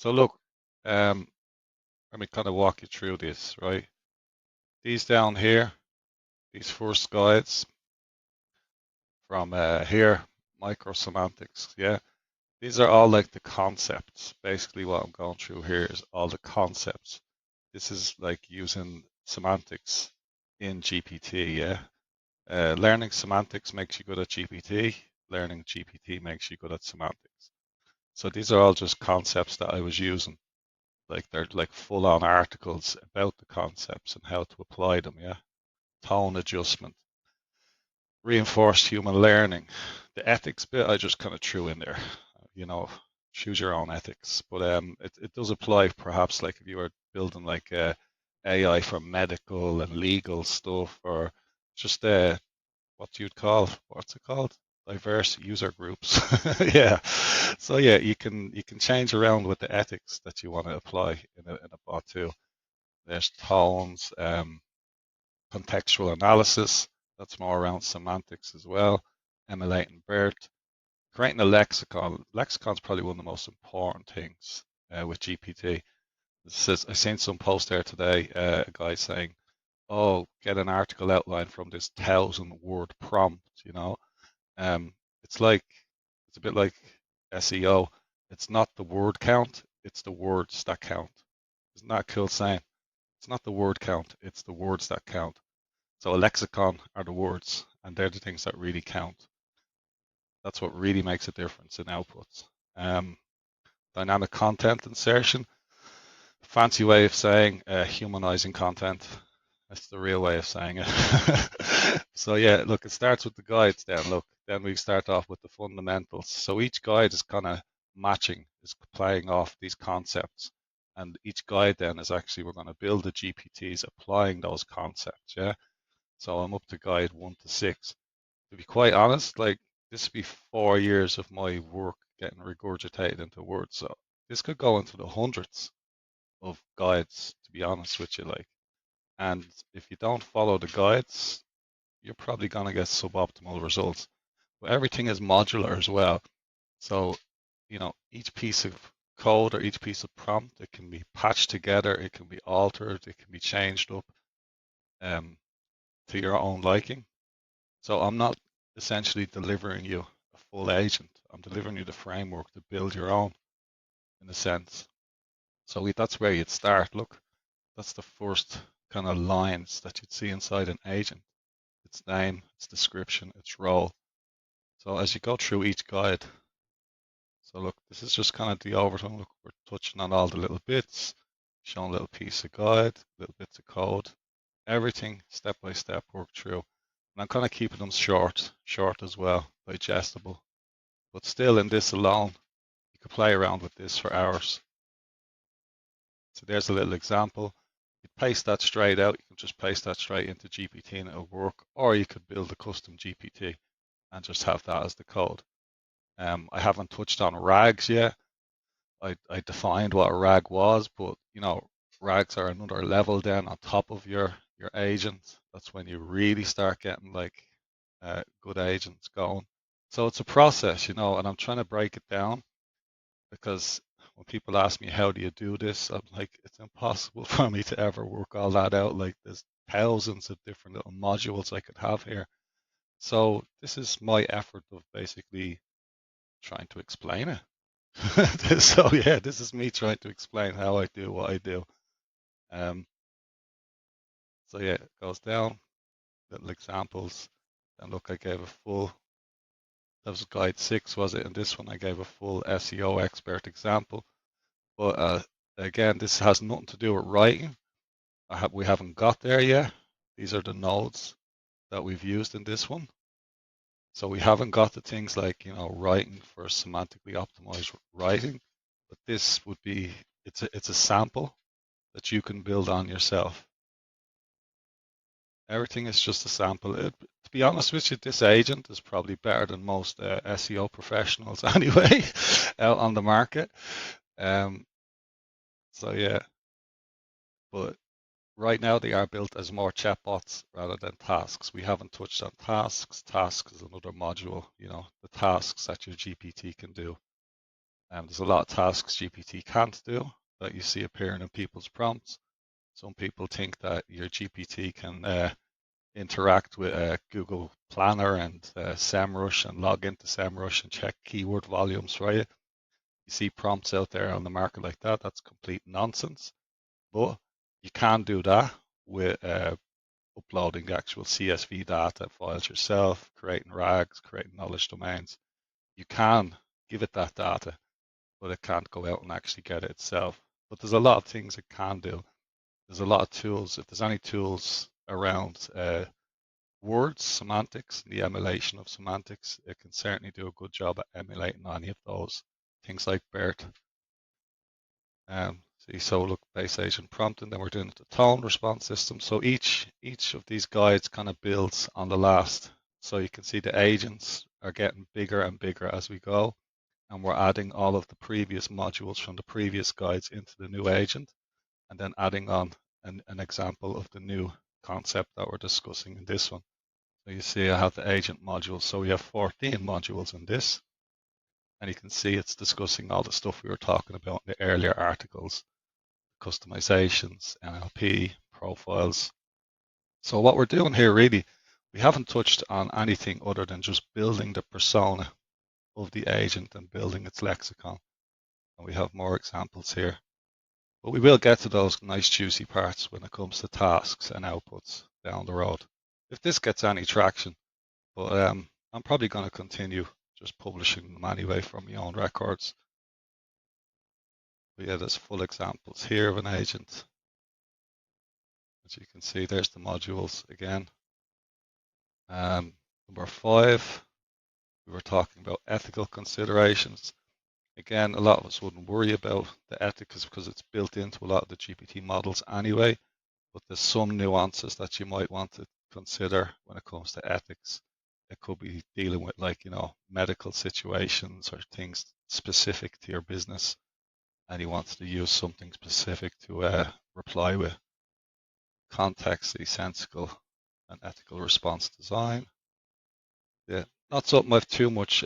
So look, let me kind of walk you through this, right? These down here, these first guides from here, micro semantics, yeah. These are all like the concepts. Basically, what I'm going through here is all the concepts. This is like using semantics in GPT, yeah. Learning semantics makes you good at GPT. Learning GPT makes you good at semantics. So these are all just concepts that I was using. Like they're like full-on articles about the concepts and how to apply them, yeah. Tone adjustment, reinforced human learning. The ethics bit I just kind of threw in there. You know, choose your own ethics. But it does apply perhaps like if you were building like AI for medical and legal stuff or just what you'd call what's it called? Diverse user groups. Yeah. So yeah, you can change around with the ethics that you want to apply in a bot too. There's tones, contextual analysis. That's more around semantics as well. Emulating BERT. Creating a lexicon. Lexicon is probably one of the most important things with GPT. It says, I seen some post there today, a guy saying, oh, get an article outline from this 1,000 word prompt, you know. Um, it's like, it's a bit like SEO. It's not the word count, it's the words that count. Isn't that a cool saying? It's not the word count, it's the words that count. So a lexicon are the words, and they're the things that really count. That's what really makes a difference in outputs. Um, Dynamic content insertion, fancy way of saying humanizing content. That's the real way of saying it. So yeah, look, it starts with the guides then. Look, then we start off with the fundamentals. So each guide is kind of matching, is playing off these concepts. And each guide then is actually, we're going to build the GPTs applying those concepts. Yeah. So I'm up to guide 1 to 6. To be quite honest, like this would be 4 years of my work getting regurgitated into words. So this could go into the hundreds of guides, to be honest with you. Like, and if you don't follow the guides, you're probably gonna get suboptimal results. But everything is modular as well. So, each piece of code or each piece of prompt, it can be patched together, it can be altered, it can be changed up um, to your own liking. So I'm not essentially delivering you a full agent. I'm delivering you the framework to build your own, in a sense. So that's where you'd start. Look, that's the first kind of lines that you'd see inside an agent. Its name, its description, its role. So as you go through each guide, so look, this is just kind of the overtone. Look, we're touching on all the little bits, showing a little piece of guide, little bits of code, everything step by step work through. And I'm kind of keeping them short as well, digestible. But still in this alone, you could play around with this for hours. So there's a little example. You paste that straight out. You can just paste that straight into GPT and it'll work. Or you could build a custom GPT and just have that as the code. I haven't touched on RAGs yet. I defined what a RAG was, but RAGs are another level then on top of your agent. That's when you really start getting like good agents going. So it's a process, and I'm trying to break it down because when people ask me how do you do this, I'm like, it's impossible for me to ever work all that out. Like there's thousands of different little modules I could have here. So this is my effort of basically trying to explain it. So yeah, this is me trying to explain how I do what I do. Um, so yeah, it goes down, little examples. And look, I gave a full, that was guide 6, was it? And this one I gave a full SEO expert example. But again, this has nothing to do with writing. We haven't got there yet. These are the nodes that we've used in this one. So we haven't got the things like, writing for semantically optimized writing, but this would be, it's a sample that you can build on yourself. Everything is just a sample. To be honest with you, this agent is probably better than most SEO professionals anyway out on the market. Um, so yeah, but right now they are built as more chatbots rather than tasks. We haven't touched on tasks. Tasks is another module, the tasks that your GPT can do. There's a lot of tasks GPT can't do that you see appearing in people's prompts. Some people think that your GPT can interact with Google Planner and SEMrush and log into SEMrush and check keyword volumes for you. You see prompts out there on the market like that. That's complete nonsense. But you can do that with uploading the actual CSV data files yourself, creating RAGs, creating knowledge domains. You can give it that data, but it can't go out and actually get it itself. But there's a lot of things it can do. There's a lot of tools. If there's any tools around words, semantics, the emulation of semantics, it can certainly do a good job at emulating any of those. Things like BERT. See, so look, base agent prompting, then we're doing the tone response system. So each of these guides kind of builds on the last. So you can see the agents are getting bigger and bigger as we go. And we're adding all of the previous modules from the previous guides into the new agent, and then adding on an example of the new concept that we're discussing in this one. So you see I have the agent modules. So we have 14 modules in this. And you can see it's discussing all the stuff we were talking about in the earlier articles, customizations, NLP, profiles. So what we're doing here really, we haven't touched on anything other than just building the persona of the agent and building its lexicon. And we have more examples here. But we will get to those nice juicy parts when it comes to tasks and outputs down the road, if this gets any traction. But I'm probably going to continue just publishing them anyway from my own records. But yeah, there's full examples here of an agent. As you can see, there's the modules again. Number 5, we were talking about ethical considerations. Again, a lot of us wouldn't worry about the ethics because it's built into a lot of the GPT models anyway, but there's some nuances that you might want to consider when it comes to ethics. It could be dealing with medical situations or things specific to your business, and you want to use something specific to reply with. Context, sensible and ethical response design. Yeah, not something I've too much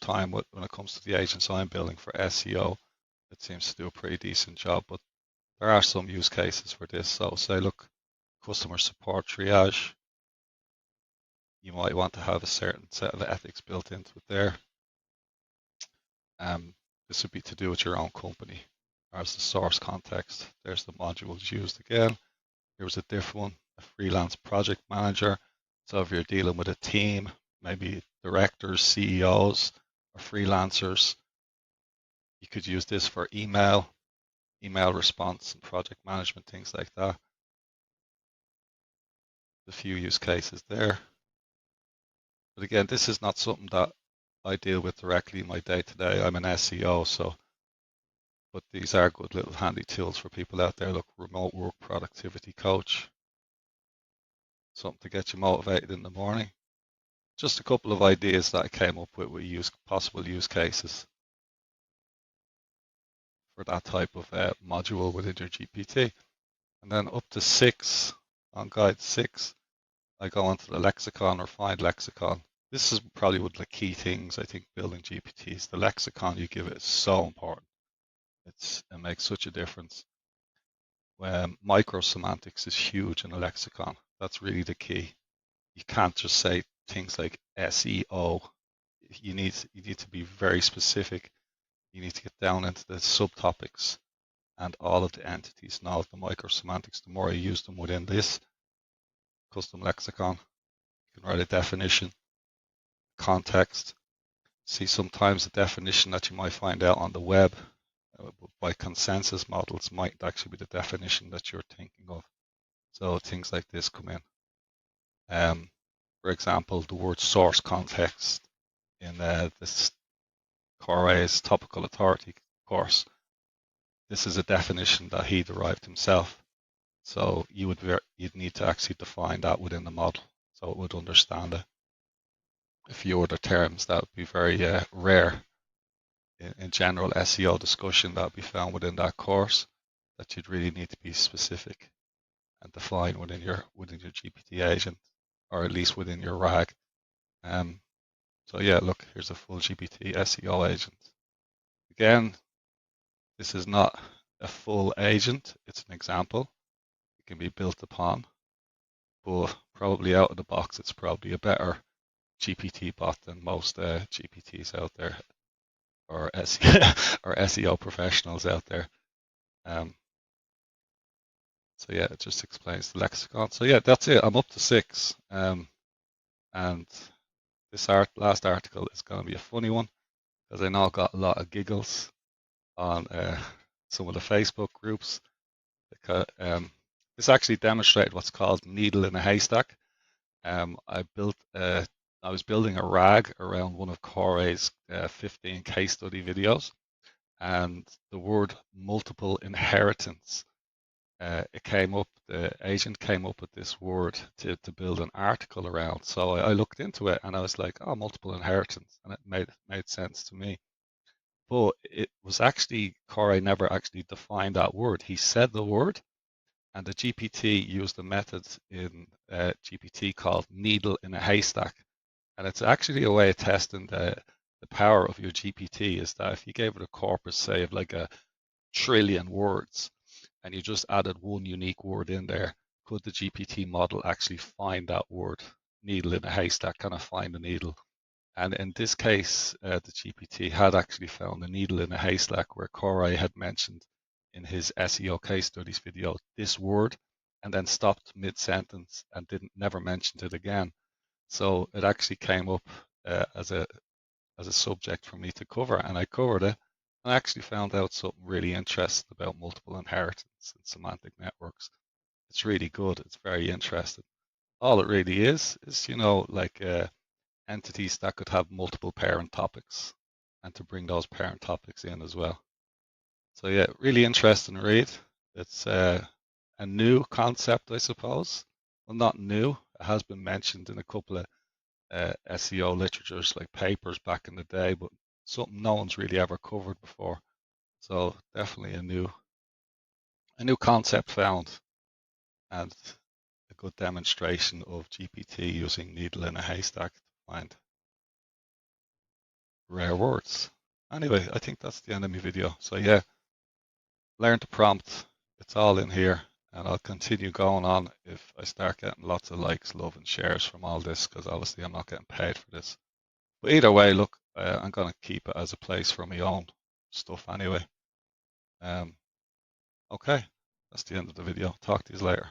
time with when it comes to the agents I'm building for SEO. It seems to do a pretty decent job, but there are some use cases for this. So say, look, customer support triage. You might want to have a certain set of ethics built into it there. This would be to do with your own company. There's the source context. There's the modules used again. Here was a different one, a freelance project manager. So if you're dealing with a team, maybe directors, CEOs, or freelancers, you could use this for email response and project management, things like that. A few use cases there. But again, this is not something that I deal with directly in my day-to-day. I'm an SEO, but these are good little handy tools for people out there. Look, remote work productivity coach, something to get you motivated in the morning. Just a couple of ideas that I came up with possible use cases for that type of module within your GPT. And then up to 6, on guide 6, I go onto the lexicon or find lexicon. This is probably one of the key things I think building GPTs. The lexicon you give it is so important. It makes such a difference. Micro semantics is huge in a lexicon. That's really the key. You can't just say things like SEO. You need to be very specific. You need to get down into the subtopics and all of the entities and all of the micro semantics. The more you use them within this custom lexicon, you can write a definition, context. See, sometimes the definition that you might find out on the web by consensus models might actually be the definition that you're thinking of. So things like this come in. For example, the word source context in this Corey's topical authority course. This is a definition that he derived himself. So you'd need to actually define that within the model so it would understand it. A few other terms that would be very rare in general SEO discussion that would be found within that course that you'd really need to be specific and define within your GPT agent, or at least within your RAG. So yeah, look, here's a full GPT SEO agent. Again, this is not a full agent. It's an example. It can be built upon, but probably out of the box, it's probably a better GPT bot than most GPTs out there, or SEO, or SEO professionals out there. Um, so yeah, it just explains the lexicon. So yeah, that's it. I'm up to 6. And this last article is going to be a funny one because I know I got a lot of giggles on some of the Facebook groups. Because, this actually demonstrated what's called needle in a haystack. I was building a RAG around one of Corey's 15 case study videos, and the word multiple inheritance, the agent came up with this word to build an article around. So I looked into it and I was like, oh, multiple inheritance, and it made sense to me. But it was actually, Corey never actually defined that word. He said the word, and the GPT used a method in GPT called needle in a haystack. And it's actually a way of testing the power of your GPT, is that if you gave it a corpus, say, of like a trillion words, and you just added one unique word in there, could the GPT model actually find that word, needle in a haystack, kind of find the needle? And in this case, the GPT had actually found a needle in a haystack where Corey had mentioned in his SEO case studies video this word, and then stopped mid-sentence and didn't never mentioned it again. So it actually came up as a subject for me to cover, and I covered it. And I actually found out something really interesting about multiple inheritance and semantic networks. It's really good. It's very interesting. All it really is like entities that could have multiple parent topics, and to bring those parent topics in as well. So yeah, really interesting read. It's a new concept, I suppose. Well, not new. It has been mentioned in a couple of SEO literatures, like papers back in the day, but something no one's really ever covered before. So definitely a new concept found, and a good demonstration of GPT using needle in a haystack to find rare words. Anyway, I think that's the end of my video. So yeah, learn to prompt. It's all in here, and I'll continue going on if I start getting lots of likes, love, and shares from all this, because obviously I'm not getting paid for this. But either way, look, I'm going to keep it as a place for my own stuff anyway. Okay, that's the end of the video. Talk to you later.